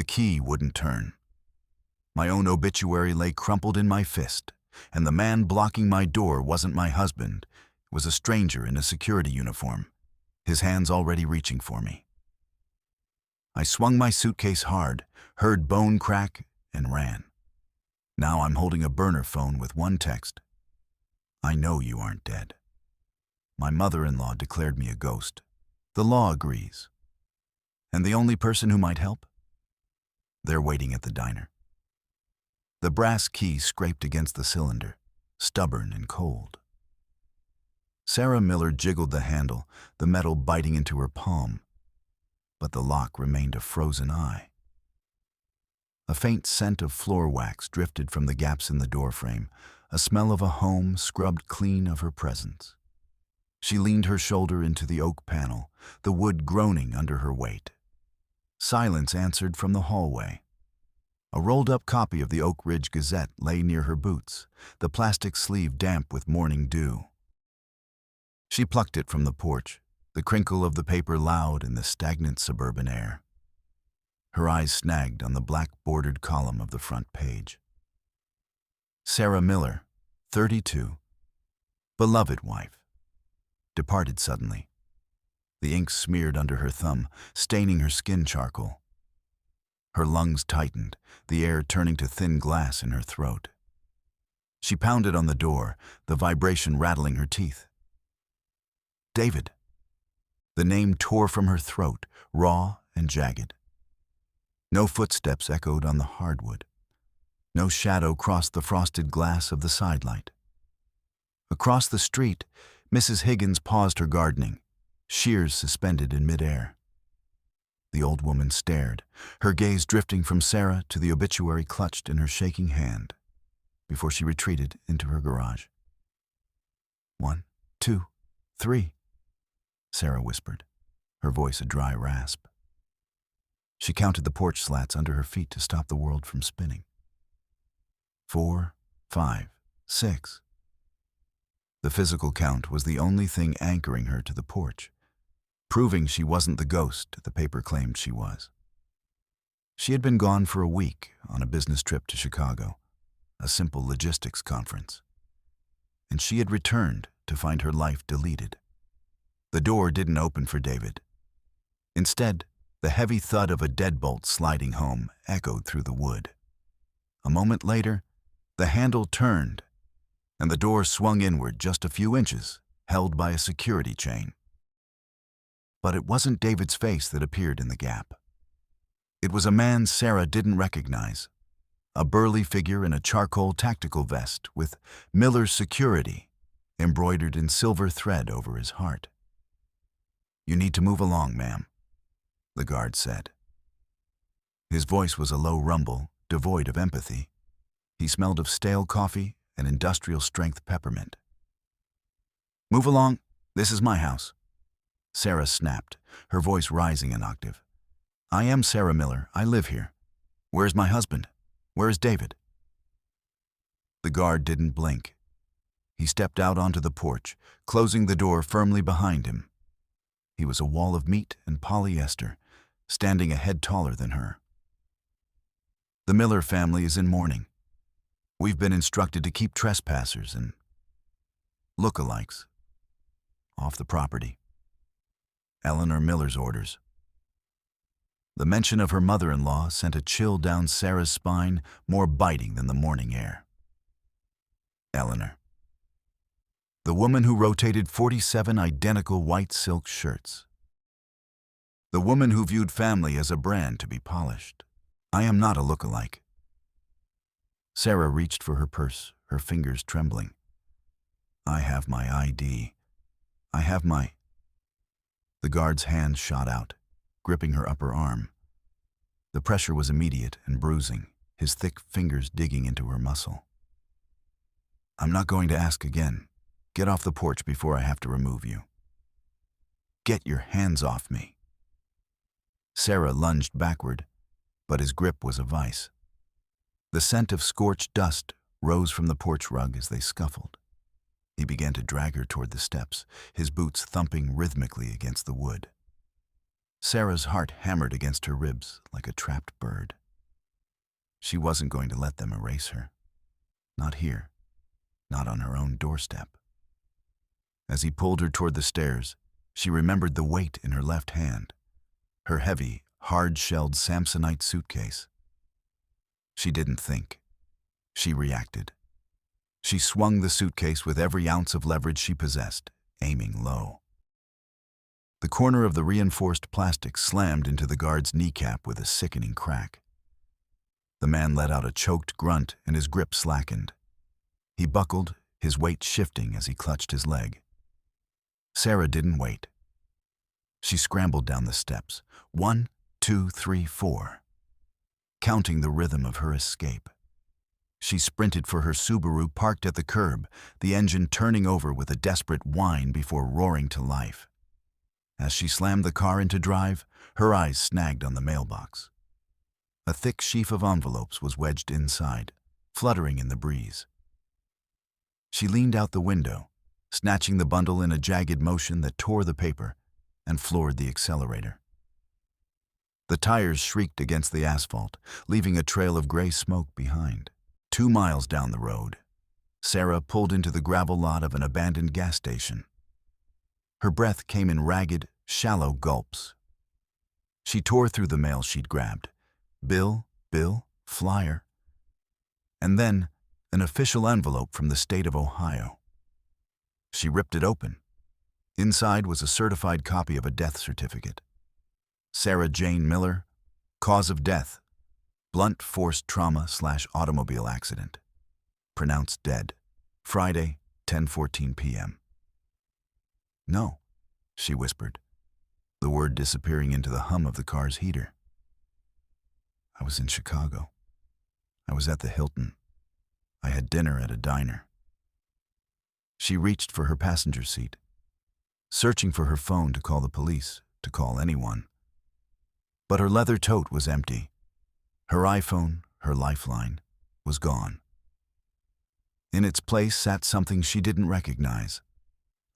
The key wouldn't turn. My own obituary lay crumpled in my fist, and the man blocking my door wasn't my husband. It was a stranger in a security uniform, his hands already reaching for me. I swung my suitcase hard, heard bone crack, and ran. Now I'm holding a burner phone with one text. I know you aren't dead. My mother-in-law declared me a ghost. The law agrees. And the only person who might help? They're waiting at the diner. The brass key scraped against the cylinder, stubborn and cold. Sarah Miller jiggled the handle, the metal biting into her palm, but the lock remained a frozen eye. A faint scent of floor wax drifted from the gaps in the doorframe, a smell of a home scrubbed clean of her presence. She leaned her shoulder into the oak panel, the wood groaning under her weight. Silence answered from the hallway. A rolled-up copy of the Oak Ridge Gazette lay near her boots, the plastic sleeve damp with morning dew. She plucked it from the porch, the crinkle of the paper loud in the stagnant suburban air. Her eyes snagged on the black-bordered column of the front page. Sarah Miller, 32, beloved wife, departed suddenly. The ink smeared under her thumb, staining her skin charcoal. Her lungs tightened, the air turning to thin glass in her throat. She pounded on the door, the vibration rattling her teeth. David. The name tore from her throat, raw and jagged. No footsteps echoed on the hardwood. No shadow crossed the frosted glass of the sidelight. Across the street, Mrs. Higgins paused her gardening, shears suspended in midair. The old woman stared, her gaze drifting from Sarah to the obituary clutched in her shaking hand, before she retreated into her garage. 1, 2, 3, Sarah whispered, her voice a dry rasp. She counted the porch slats under her feet to stop the world from spinning. 4, 5, 6. The physical count was the only thing anchoring her to the porch, proving she wasn't the ghost the paper claimed she was. She had been gone for a week on a business trip to Chicago, a simple logistics conference. And she had returned to find her life deleted. The door didn't open for David. Instead, the heavy thud of a deadbolt sliding home echoed through the wood. A moment later, the handle turned, and the door swung inward just a few inches, held by a security chain. But it wasn't David's face that appeared in the gap. It was a man Sarah didn't recognize, a burly figure in a charcoal tactical vest with Miller's Security embroidered in silver thread over his heart. "You need to move along, ma'am," the guard said. His voice was a low rumble, devoid of empathy. He smelled of stale coffee and industrial-strength peppermint. "Move along. This is my house." Sarah snapped, her voice rising an octave. "I am Sarah Miller. I live here. Where's my husband? Where is David?" The guard didn't blink. He stepped out onto the porch, closing the door firmly behind him. He was a wall of meat and polyester, standing a head taller than her. "The Miller family is in mourning. We've been instructed to keep trespassers and lookalikes off the property. Eleanor Miller's orders." The mention of her mother-in-law sent a chill down Sarah's spine, more biting than the morning air. Eleanor. The woman who rotated 47 identical white silk shirts. The woman who viewed family as a brand to be polished. I am not a lookalike. Sarah reached for her purse, her fingers trembling. "I have my ID. I have my—" The guard's hand shot out, gripping her upper arm. The pressure was immediate and bruising, his thick fingers digging into her muscle. "I'm not going to ask again. Get off the porch before I have to remove you." "Get your hands off me." Sarah lunged backward, but his grip was a vice. The scent of scorched dust rose from the porch rug as they scuffled. He began to drag her toward the steps, his boots thumping rhythmically against the wood. Sarah's heart hammered against her ribs like a trapped bird. She wasn't going to let them erase her. Not here. Not on her own doorstep. As he pulled her toward the stairs, she remembered the weight in her left hand, her heavy, hard-shelled Samsonite suitcase. She didn't think. She reacted. She swung the suitcase with every ounce of leverage she possessed, aiming low. The corner of the reinforced plastic slammed into the guard's kneecap with a sickening crack. The man let out a choked grunt and his grip slackened. He buckled, his weight shifting as he clutched his leg. Sarah didn't wait. She scrambled down the steps, 1, 2, 3, 4, counting the rhythm of her escape. She sprinted for her Subaru parked at the curb, the engine turning over with a desperate whine before roaring to life. As she slammed the car into drive, her eyes snagged on the mailbox. A thick sheaf of envelopes was wedged inside, fluttering in the breeze. She leaned out the window, snatching the bundle in a jagged motion that tore the paper and floored the accelerator. The tires shrieked against the asphalt, leaving a trail of gray smoke behind. 2 miles down the road, Sarah pulled into the gravel lot of an abandoned gas station. Her breath came in ragged, shallow gulps. She tore through the mail she'd grabbed. Bill, flyer. And then, an official envelope from the state of Ohio. She ripped it open. Inside was a certified copy of a death certificate. Sarah Jane Miller, cause of death, blunt force trauma/automobile accident. Pronounced dead. Friday, 10:14 p.m. No, she whispered, the word disappearing into the hum of the car's heater. I was in Chicago. I was at the Hilton. I had dinner at a diner. She reached for her passenger seat, searching for her phone to call the police, to call anyone. But her leather tote was empty. Her iPhone, her lifeline, was gone. In its place sat something she didn't recognize.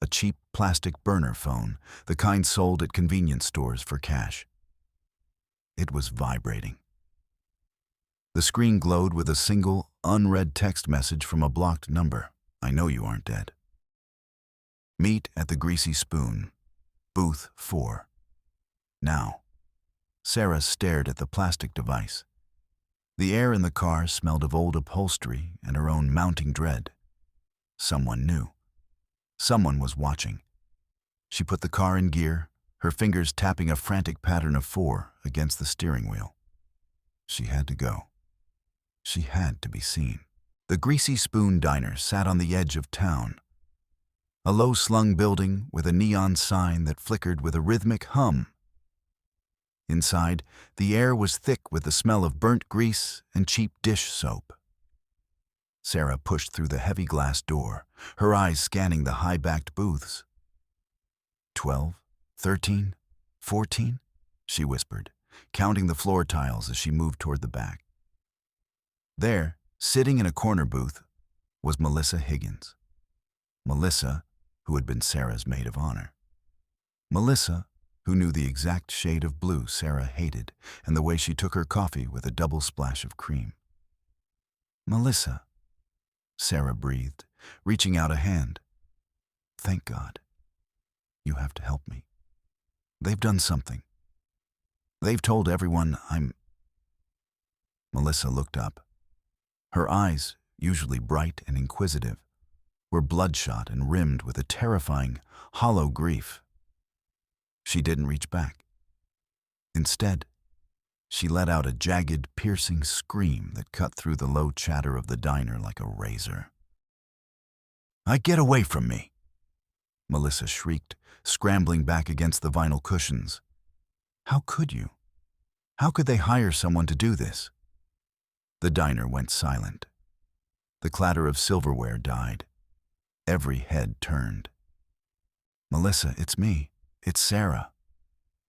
A cheap plastic burner phone, the kind sold at convenience stores for cash. It was vibrating. The screen glowed with a single, unread text message from a blocked number. I know you aren't dead. Meet at the Greasy Spoon, booth 4. Now. Sarah stared at the plastic device. The air in the car smelled of old upholstery and her own mounting dread. Someone knew. Someone was watching. She put the car in gear, her fingers tapping a frantic pattern of 4 against the steering wheel. She had to go. She had to be seen. The Greasy Spoon Diner sat on the edge of town. A low-slung building with a neon sign that flickered with a rhythmic hum. Inside, the air was thick with the smell of burnt grease and cheap dish soap. Sarah pushed through the heavy glass door, her eyes scanning the high-backed booths. 12, 13, 14, she whispered, counting the floor tiles as she moved toward the back. There, sitting in a corner booth, was Melissa Higgins. Melissa, who had been Sarah's maid of honor. Melissa, who knew the exact shade of blue Sarah hated and the way she took her coffee with a double splash of cream. Melissa, Sarah breathed, reaching out a hand. Thank God. You have to help me. They've done something. They've told everyone I'm... Melissa looked up. Her eyes, usually bright and inquisitive, were bloodshot and rimmed with a terrifying, hollow grief. She didn't reach back. Instead, she let out a jagged, piercing scream that cut through the low chatter of the diner like a razor. Get away from me!" Melissa shrieked, scrambling back against the vinyl cushions. How could you? How could they hire someone to do this? The diner went silent. The clatter of silverware died. Every head turned. "Melissa, it's me. It's Sarah,"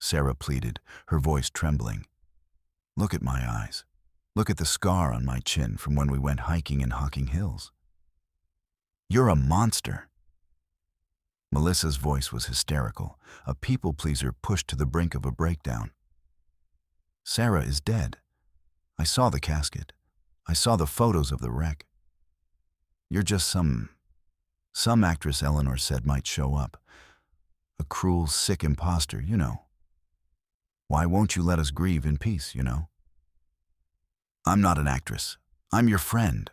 Sarah pleaded, her voice trembling. "Look at my eyes. Look at the scar on my chin from when we went hiking in Hocking Hills. You're a monster." Melissa's voice was hysterical, a people-pleaser pushed to the brink of a breakdown. Sarah is dead. I saw the casket. I saw the photos of the wreck. You're just some actress Eleanor said might show up. A cruel, sick imposter, you know. Why won't you let us grieve in peace, you know? I'm not an actress. I'm your friend.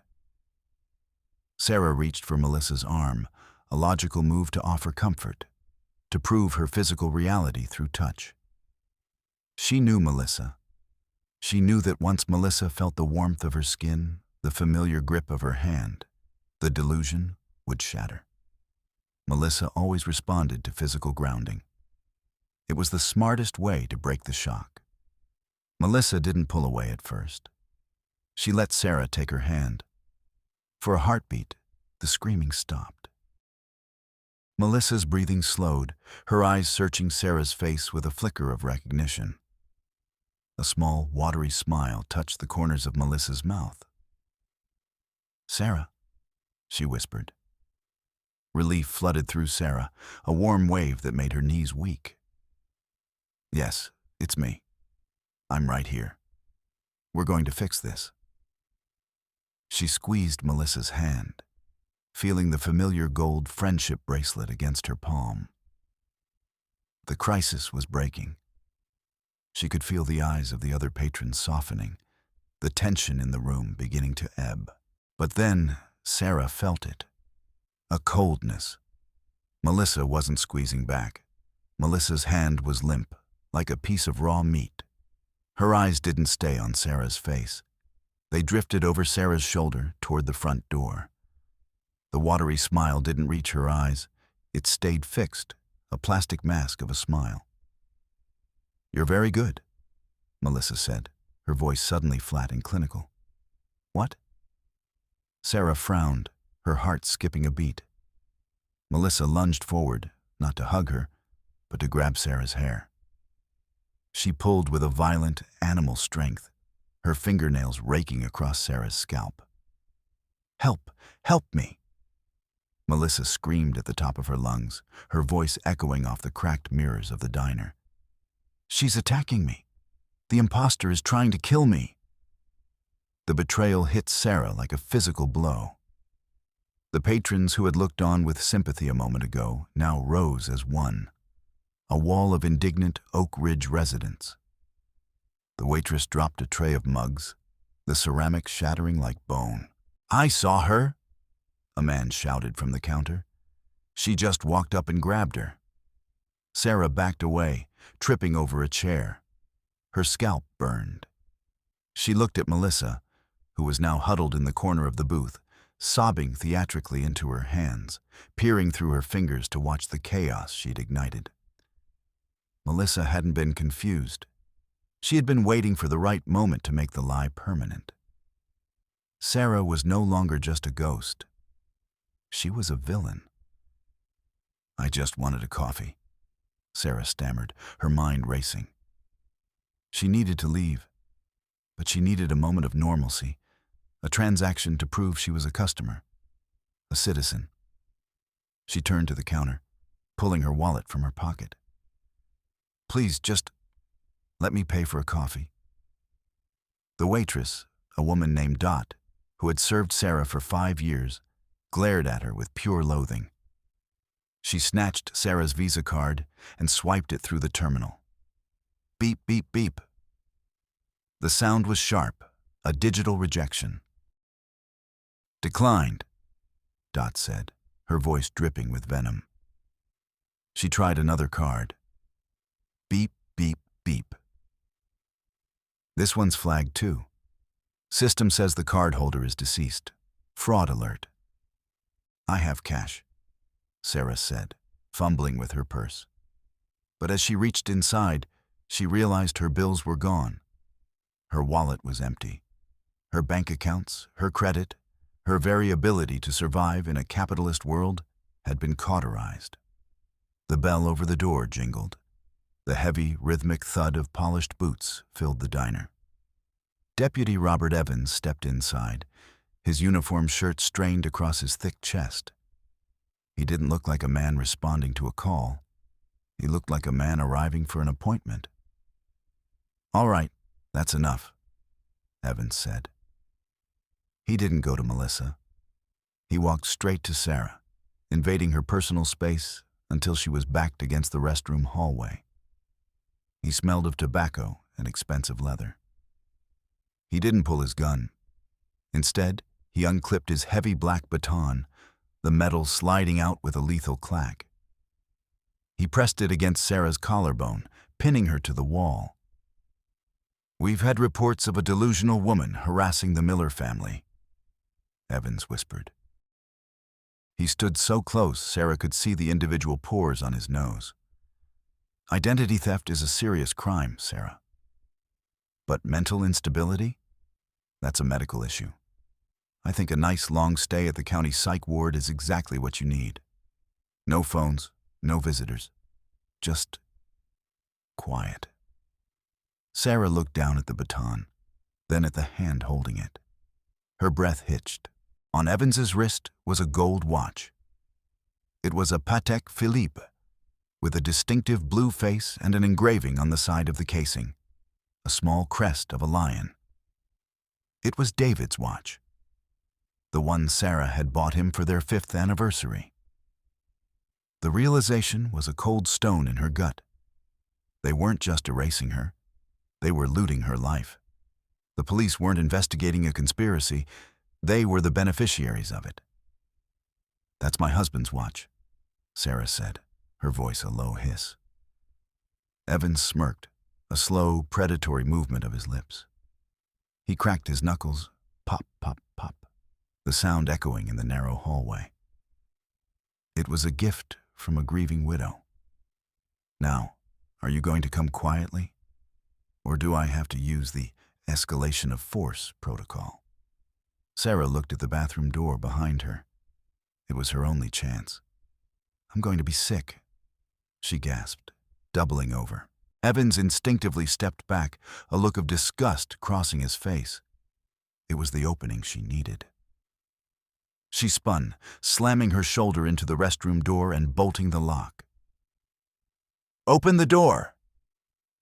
Sarah reached for Melissa's arm, a logical move to offer comfort, to prove her physical reality through touch. She knew Melissa. She knew that once Melissa felt the warmth of her skin, the familiar grip of her hand, the delusion would shatter. Melissa always responded to physical grounding. It was the smartest way to break the shock. Melissa didn't pull away at first. She let Sarah take her hand. For a heartbeat, the screaming stopped. Melissa's breathing slowed, her eyes searching Sarah's face with a flicker of recognition. A small, watery smile touched the corners of Melissa's mouth. "Sarah," she whispered. Relief flooded through Sarah, a warm wave that made her knees weak. "Yes, it's me. I'm right here. We're going to fix this." She squeezed Melissa's hand, feeling the familiar gold friendship bracelet against her palm. The crisis was breaking. She could feel the eyes of the other patrons softening, the tension in the room beginning to ebb. But then Sarah felt it. A coldness. Melissa wasn't squeezing back. Melissa's hand was limp, like a piece of raw meat. Her eyes didn't stay on Sarah's face. They drifted over Sarah's shoulder toward the front door. The watery smile didn't reach her eyes. It stayed fixed, a plastic mask of a smile. "You're very good," Melissa said, her voice suddenly flat and clinical. "What?" Sarah frowned, her heart skipping a beat. Melissa lunged forward, not to hug her, but to grab Sarah's hair. She pulled with a violent, animal strength, her fingernails raking across Sarah's scalp. "Help! Help me!" Melissa screamed at the top of her lungs, her voice echoing off the cracked mirrors of the diner. "She's attacking me! The imposter is trying to kill me!" The betrayal hit Sarah like a physical blow. The patrons who had looked on with sympathy a moment ago now rose as one, a wall of indignant Oak Ridge residents. The waitress dropped a tray of mugs, the ceramic shattering like bone. "I saw her!" a man shouted from the counter. "She just walked up and grabbed her." Sarah backed away, tripping over a chair. Her scalp burned. She looked at Melissa, who was now huddled in the corner of the booth, sobbing theatrically into her hands, peering through her fingers to watch the chaos she'd ignited. Melissa hadn't been confused. She had been waiting for the right moment to make the lie permanent. Sarah was no longer just a ghost. She was a villain. "I just wanted a coffee," Sarah stammered, her mind racing. She needed to leave, but she needed a moment of normalcy, a transaction to prove she was a customer, a citizen. She turned to the counter, pulling her wallet from her pocket. "Please, just let me pay for a coffee." The waitress, a woman named Dot, who had served Sarah for 5 years, glared at her with pure loathing. She snatched Sarah's Visa card and swiped it through the terminal. Beep, beep, beep. The sound was sharp, a digital rejection. "Declined," Dot said, her voice dripping with venom. She tried another card. Beep, beep, beep. "This one's flagged too. System says the cardholder is deceased. Fraud alert." "I have cash," Sarah said, fumbling with her purse. But as she reached inside, she realized her bills were gone. Her wallet was empty. Her bank accounts, her credit, her very ability to survive in a capitalist world had been cauterized. The bell over the door jingled. The heavy, rhythmic thud of polished boots filled the diner. Deputy Robert Evans stepped inside, his uniform shirt strained across his thick chest. He didn't look like a man responding to a call. He looked like a man arriving for an appointment. "All right, that's enough," Evans said. He didn't go to Melissa. He walked straight to Sarah, invading her personal space until she was backed against the restroom hallway. He smelled of tobacco and expensive leather. He didn't pull his gun. Instead, he unclipped his heavy black baton, the metal sliding out with a lethal clack. He pressed it against Sarah's collarbone, pinning her to the wall. "We've had reports of a delusional woman harassing the Miller family," Evans whispered. He stood so close Sarah could see the individual pores on his nose. "Identity theft is a serious crime, Sarah. But mental instability? That's a medical issue. I think a nice long stay at the county psych ward is exactly what you need. No phones, no visitors. Just quiet." Sarah looked down at the baton, then at the hand holding it. Her breath hitched. On Evans's wrist was a gold watch. It was a Patek Philippe, with a distinctive blue face and an engraving on the side of the casing, a small crest of a lion. It was David's watch, the one Sarah had bought him for their 5th anniversary. The realization was a cold stone in her gut. They weren't just erasing her. They were looting her life. The police weren't investigating a conspiracy. They were the beneficiaries of it. "That's my husband's watch," Sarah said, her voice a low hiss. Evans smirked, a slow, predatory movement of his lips. He cracked his knuckles, pop, pop, pop, the sound echoing in the narrow hallway. It was a gift from a grieving widow. "Now, are you going to come quietly? Or do I have to use the escalation of force protocol?" Sarah looked at the bathroom door behind her. It was her only chance. "I'm going to be sick," she gasped, doubling over. Evans instinctively stepped back, a look of disgust crossing his face. It was the opening she needed. She spun, slamming her shoulder into the restroom door and bolting the lock. "Open the door!"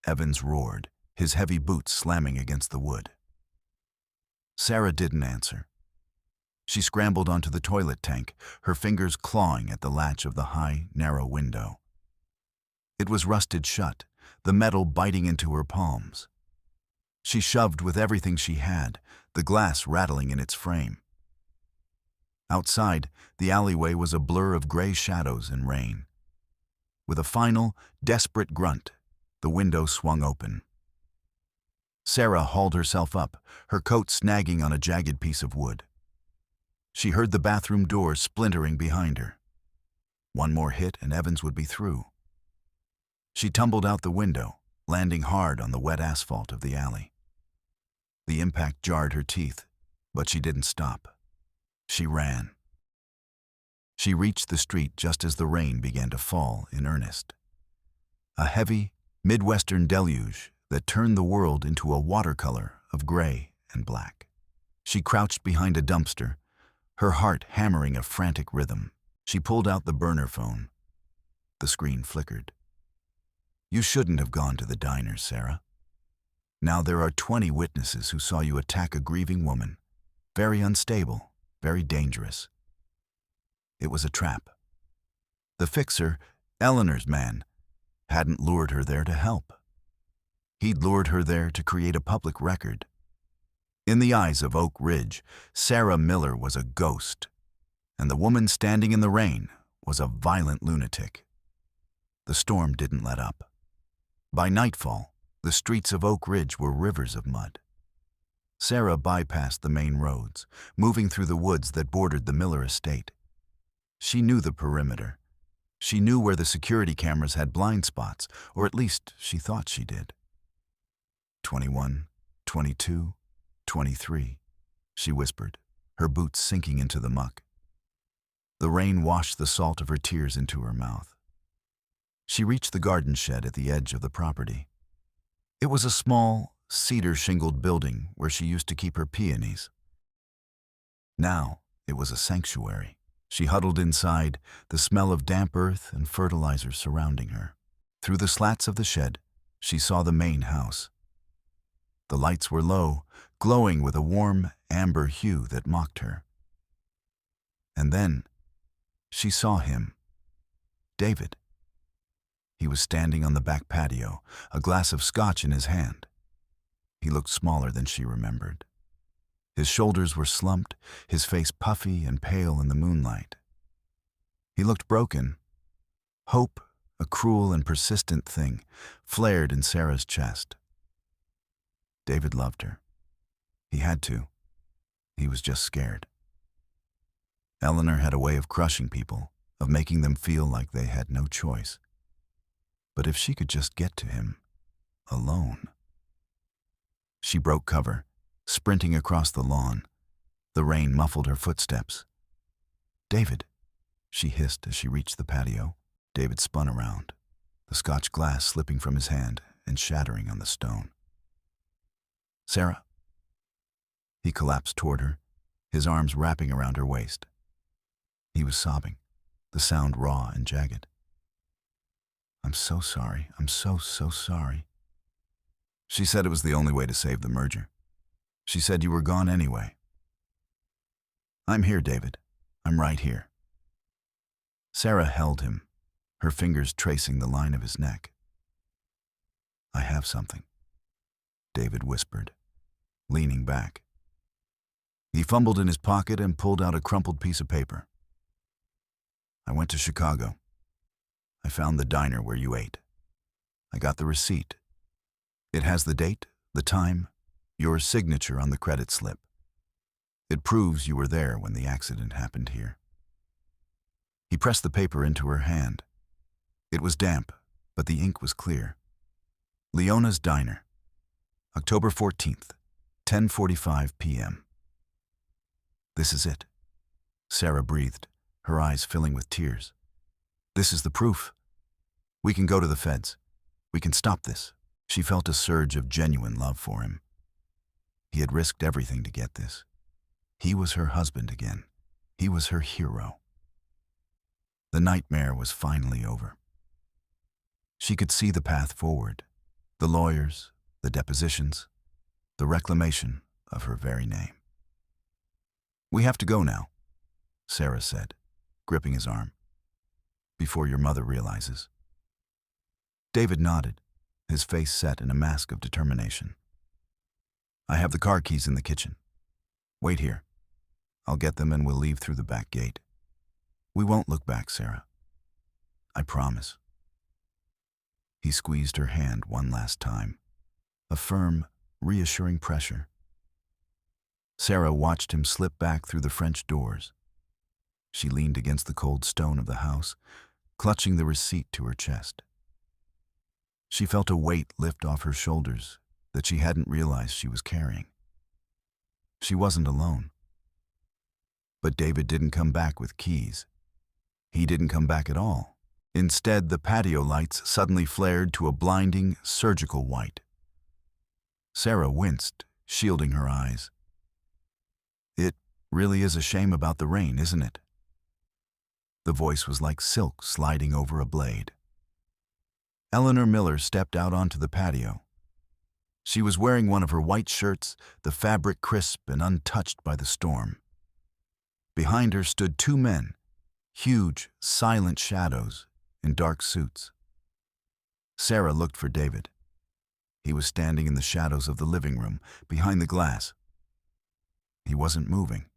Evans roared, his heavy boots slamming against the wood. Sarah didn't answer. She scrambled onto the toilet tank, her fingers clawing at the latch of the high, narrow window. It was rusted shut, the metal biting into her palms. She shoved with everything she had, the glass rattling in its frame. Outside, the alleyway was a blur of gray shadows and rain. With a final, desperate grunt, the window swung open. Sarah hauled herself up, her coat snagging on a jagged piece of wood. She heard the bathroom door splintering behind her. One more hit and Evans would be through. She tumbled out the window, landing hard on the wet asphalt of the alley. The impact jarred her teeth, but she didn't stop. She ran. She reached the street just as the rain began to fall in earnest. A heavy, Midwestern deluge that turned the world into a watercolor of gray and black. She crouched behind a dumpster, her heart hammering a frantic rhythm. She pulled out the burner phone. The screen flickered. "You shouldn't have gone to the diner, Sarah. Now there are 20 witnesses who saw you attack a grieving woman. Very unstable, very dangerous." It was a trap. The fixer, Eleanor's man, hadn't lured her there to help. He'd lured her there to create a public record. In the eyes of Oak Ridge, Sarah Miller was a ghost, and the woman standing in the rain was a violent lunatic. The storm didn't let up. By nightfall, the streets of Oak Ridge were rivers of mud. Sarah bypassed the main roads, moving through the woods that bordered the Miller estate. She knew the perimeter. She knew where the security cameras had blind spots, or at least she thought she did. 21, 22, 23, she whispered, her boots sinking into the muck. The rain washed the salt of her tears into her mouth. She reached the garden shed at the edge of the property. It was a small, cedar-shingled building where she used to keep her peonies. Now it was a sanctuary. She huddled inside, the smell of damp earth and fertilizer surrounding her. Through the slats of the shed, she saw the main house. The lights were low, glowing with a warm, amber hue that mocked her. And then, she saw him. David. He was standing on the back patio, a glass of scotch in his hand. He looked smaller than she remembered. His shoulders were slumped, his face puffy and pale in the moonlight. He looked broken. Hope, a cruel and persistent thing, flared in Sarah's chest. David loved her. He had to. He was just scared. Eleanor had a way of crushing people, of making them feel like they had no choice. But if she could just get to him, alone. She broke cover, sprinting across the lawn. The rain muffled her footsteps. "David," she hissed as she reached the patio. David spun around, the scotch glass slipping from his hand and shattering on the stone. "Sarah." He collapsed toward her, his arms wrapping around her waist. He was sobbing, the sound raw and jagged. "I'm so sorry. I'm so sorry." She said it was the only way to save the merger. She said you were gone anyway. "I'm here, David. I'm right here." Sarah held him, her fingers tracing the line of his neck. "I have something," David whispered, leaning back. He fumbled in his pocket and pulled out a crumpled piece of paper. "I went to Chicago. I found the diner where you ate. I got the receipt. It has the date, the time, your signature on the credit slip. It proves you were there when the accident happened here." He pressed the paper into her hand. It was damp, but the ink was clear. Leona's Diner, October 14th, 10:45 p.m. "This is it," Sarah breathed, her eyes filling with tears. "This is the proof. We can go to the feds. We can stop this." She felt a surge of genuine love for him. He had risked everything to get this. He was her husband again. He was her hero. The nightmare was finally over. She could see the path forward, the lawyers, the depositions, the reclamation of her very name. "We have to go now," Sarah said, gripping his arm, "before your mother realizes." David nodded, his face set in a mask of determination. "I have the car keys in the kitchen. Wait here. I'll get them and we'll leave through the back gate. We won't look back, Sarah. I promise." He squeezed her hand one last time, a firm, reassuring pressure. Sarah watched him slip back through the French doors. She leaned against the cold stone of the house, clutching the receipt to her chest. She felt a weight lift off her shoulders that she hadn't realized she was carrying. She wasn't alone. But David didn't come back with keys. He didn't come back at all. Instead, the patio lights suddenly flared to a blinding, surgical white. Sarah winced, shielding her eyes. "It really is a shame about the rain, isn't it?" The voice was like silk sliding over a blade. Eleanor Miller stepped out onto the patio. She was wearing one of her white shirts, the fabric crisp and untouched by the storm. Behind her stood two men, huge, silent shadows in dark suits. Sarah looked for David. He was standing in the shadows of the living room, behind the glass. He wasn't moving.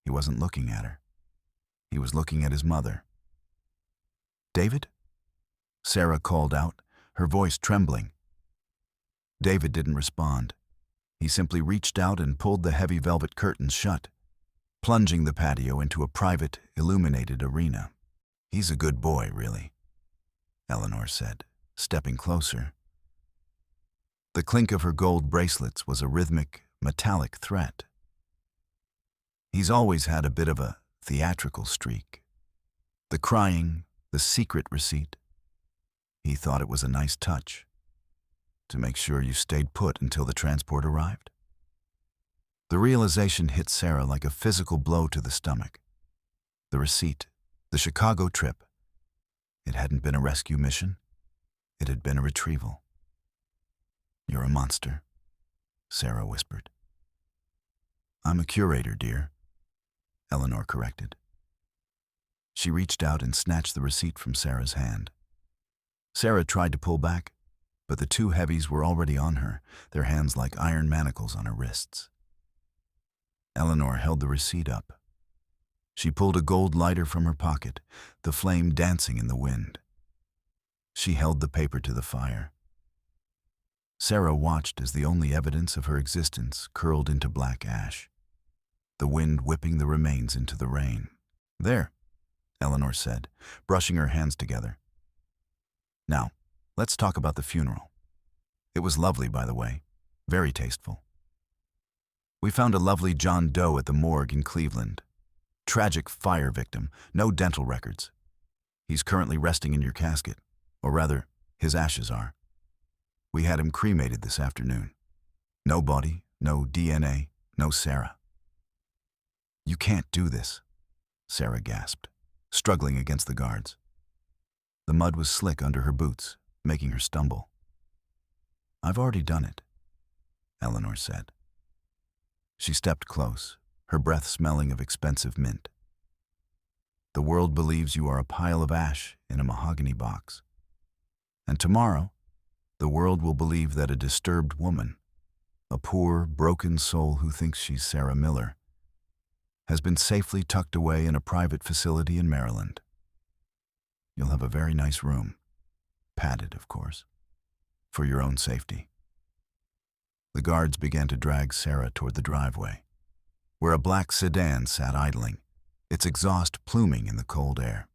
He wasn't looking at her. He was looking at his mother. "David?" Sarah called out, her voice trembling. David didn't respond. He simply reached out and pulled the heavy velvet curtains shut, plunging the patio into a private, illuminated arena. "He's a good boy, really," Eleanor said, stepping closer. The clink of her gold bracelets was a rhythmic, metallic threat. "He's always had a bit of a theatrical streak. The crying, the secret receipt. He thought it was a nice touch, to make sure you stayed put until the transport arrived." The realization hit Sarah like a physical blow to the stomach. the receipt, the Chicago trip. It hadn't been a rescue mission. It had been a retrieval. "You're a monster," Sarah whispered. "I'm a curator, dear," Eleanor corrected. She reached out and snatched the receipt from Sarah's hand. Sarah tried to pull back, but the two heavies were already on her, their hands like iron manacles on her wrists. Eleanor held the receipt up. She pulled a gold lighter from her pocket, the flame dancing in the wind. She held the paper to the fire. Sarah watched as the only evidence of her existence curled into black ash, the wind whipping the remains into the rain. "There," Eleanor said, brushing her hands together. "Now, let's talk about the funeral. It was lovely, by the way, very tasteful. We found a lovely John Doe at the morgue in Cleveland. Tragic fire victim, no dental records. He's currently resting in your casket, or rather, his ashes are. We had him cremated this afternoon. No body, no DNA, no Sarah." "You can't do this," Sarah gasped, struggling against the guards. The mud was slick under her boots, making her stumble. "I've already done it," Eleanor said. She stepped close, her breath smelling of expensive mint. "The world believes you are a pile of ash in a mahogany box. And tomorrow, the world will believe that a disturbed woman, a poor, broken soul who thinks she's Sarah Miller, has been safely tucked away in a private facility in Maryland. You'll have a very nice room, padded, of course, for your own safety." The guards began to drag Sarah toward the driveway, where a black sedan sat idling, its exhaust pluming in the cold air.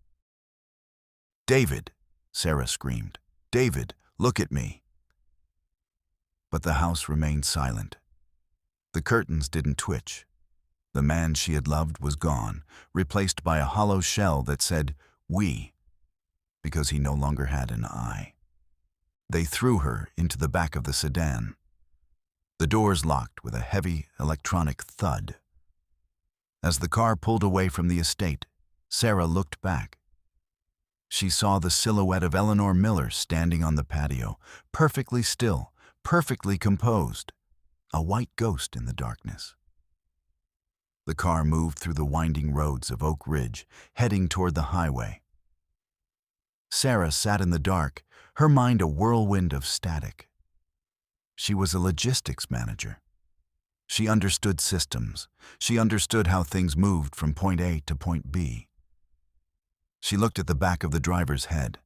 "David!" Sarah screamed. "David, look at me!" But the house remained silent. The curtains didn't twitch. The man she had loved was gone, replaced by a hollow shell that said, "We," because he no longer had an eye. They threw her into the back of the sedan. The doors locked with a heavy electronic thud. As the car pulled away from the estate, Sarah looked back. She saw the silhouette of Eleanor Miller standing on the patio, perfectly still, perfectly composed, a white ghost in the darkness. The car moved through the winding roads of Oak Ridge, heading toward the highway. Sarah sat in the dark, her mind a whirlwind of static. She was a logistics manager. She understood systems. She understood how things moved from point A to point B. She looked at the back of the driver's head.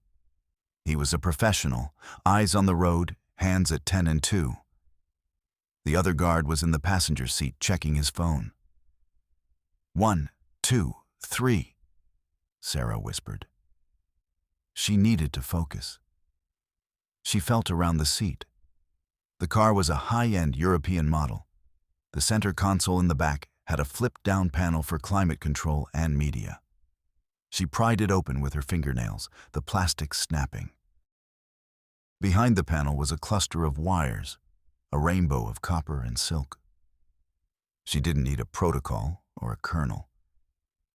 He was a professional, eyes on the road, hands at 10 and 2. The other guard was in the passenger seat checking his phone. 1, 2, 3, Sarah whispered. She needed to focus. She felt around the seat. The car was a high-end European model. The center console in the back had a flip-down panel for climate control and media. She pried it open with her fingernails, the plastic snapping. Behind the panel was a cluster of wires, a rainbow of copper and silk. She didn't need a protocol or a kernel.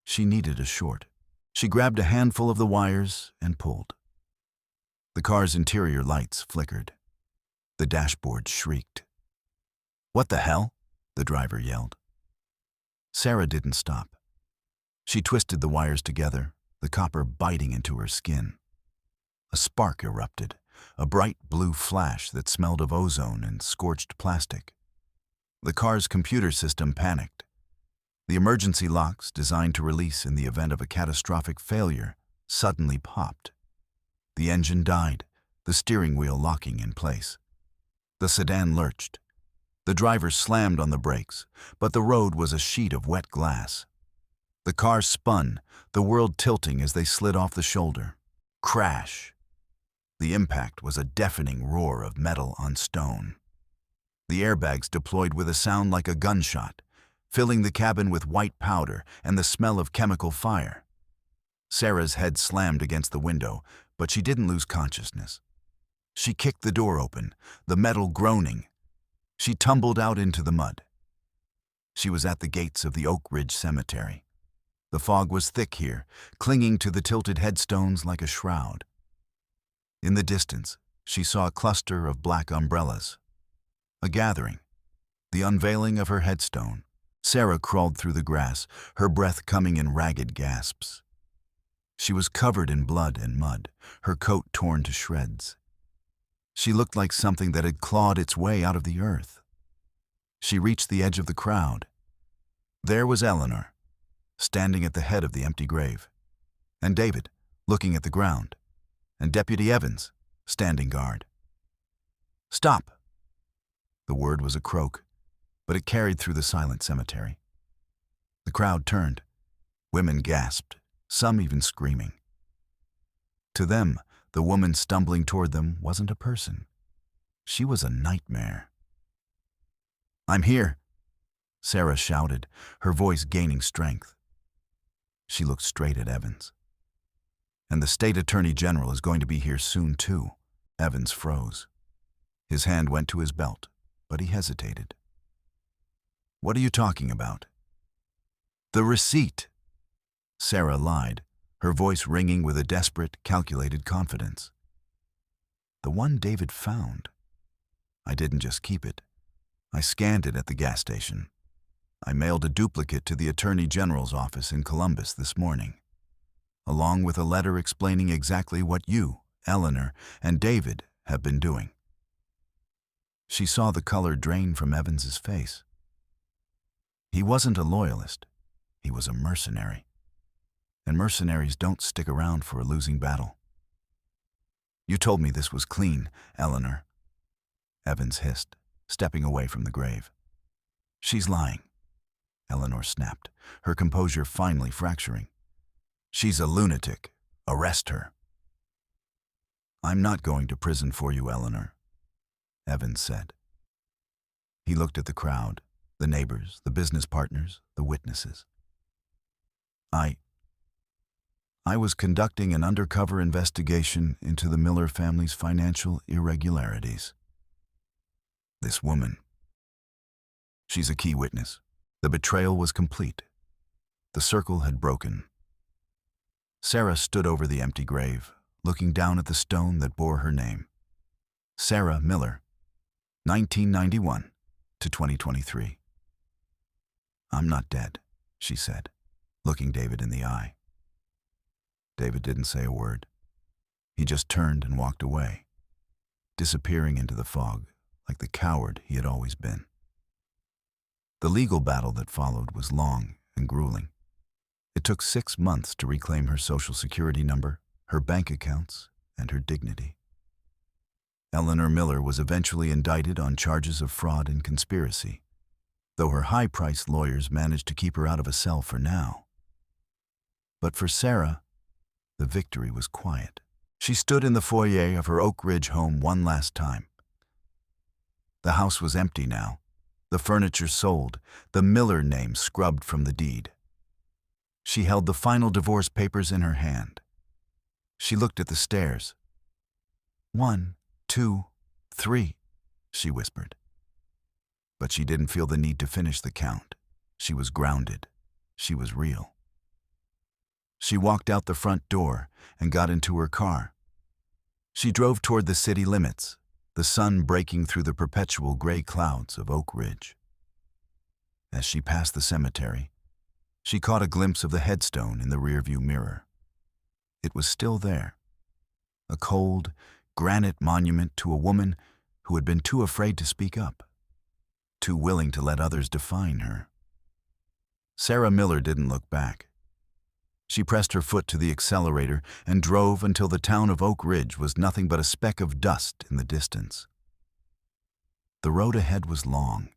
She needed a short. She grabbed a handful of the wires and pulled. The car's interior lights flickered. The dashboard shrieked. "What the hell?" the driver yelled. Sarah didn't stop. She twisted the wires together, the copper biting into her skin. A spark erupted, a bright blue flash that smelled of ozone and scorched plastic. The car's computer system panicked. The emergency locks, designed to release in the event of a catastrophic failure, suddenly popped. The engine died, the steering wheel locking in place. The sedan lurched. The driver slammed on the brakes, but the road was a sheet of wet glass. The car spun, the world tilting as they slid off the shoulder. Crash! The impact was a deafening roar of metal on stone. The airbags deployed with a sound like a gunshot, filling the cabin with white powder and the smell of chemical fire. Sarah's head slammed against the window, but she didn't lose consciousness. She kicked the door open, the metal groaning. She tumbled out into the mud. She was at the gates of the Oak Ridge Cemetery. The fog was thick here, clinging to the tilted headstones like a shroud. In the distance, she saw a cluster of black umbrellas. A gathering. The unveiling of her headstone. Sarah crawled through the grass, her breath coming in ragged gasps. She was covered in blood and mud, her coat torn to shreds. She looked like something that had clawed its way out of the earth. She reached the edge of the crowd. There was Eleanor, standing at the head of the empty grave, and David, looking at the ground, and Deputy Evans, standing guard. "Stop!" The word was a croak, but it carried through the silent cemetery. The crowd turned. Women gasped, some even screaming. To them, the woman stumbling toward them wasn't a person. She was a nightmare. "I'm here," Sarah shouted, her voice gaining strength. She looked straight at Evans. "And the state attorney general is going to be here soon, too." Evans froze. His hand went to his belt, but he hesitated. "What are you talking about?" "The receipt." Sarah lied, her voice ringing with a desperate, calculated confidence. "The one David found. I didn't just keep it. I scanned it at the gas station. I mailed a duplicate to the Attorney General's office in Columbus this morning, along with a letter explaining exactly what you, Eleanor, and David have been doing." She saw the color drain from Evans's face. He wasn't a loyalist. He was a mercenary. And mercenaries don't stick around for a losing battle. "You told me this was clean, Eleanor," Evans hissed, stepping away from the grave. "She's lying," Eleanor snapped, her composure finally fracturing. "She's a lunatic. Arrest her." "I'm not going to prison for you, Eleanor," Evans said. He looked at the crowd, the neighbors, the business partners, the witnesses. I was conducting an undercover investigation into the Miller family's financial irregularities. This woman. She's a key witness. The betrayal was complete. The circle had broken. Sarah stood over the empty grave, looking down at the stone that bore her name. Sarah Miller, 1991 to 2023. "I'm not dead," she said, looking David in the eye. David didn't say a word. He just turned and walked away, disappearing into the fog like the coward he had always been. The legal battle that followed was long and grueling. It took 6 months to reclaim her Social Security number, her bank accounts, and her dignity. Eleanor Miller was eventually indicted on charges of fraud and conspiracy, though her high-priced lawyers managed to keep her out of a cell for now. But for Sarah, the victory was quiet. She stood in the foyer of her Oak Ridge home one last time. The house was empty now, the furniture sold, the Miller name scrubbed from the deed. She held the final divorce papers in her hand. She looked at the stairs. 1, 2, 3, she whispered. But she didn't feel the need to finish the count. She was grounded. She was real. She walked out the front door and got into her car. She drove toward the city limits, the sun breaking through the perpetual gray clouds of Oak Ridge. As she passed the cemetery, she caught a glimpse of the headstone in the rearview mirror. It was still there, a cold, granite monument to a woman who had been too afraid to speak up, too willing to let others define her. Sarah Miller didn't look back. She pressed her foot to the accelerator and drove until the town of Oak Ridge was nothing but a speck of dust in the distance. The road ahead was long,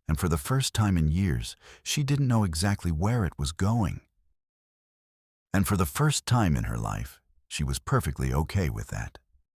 and for the first time in years, she didn't know exactly where it was going. And for the first time in her life, she was perfectly okay with that.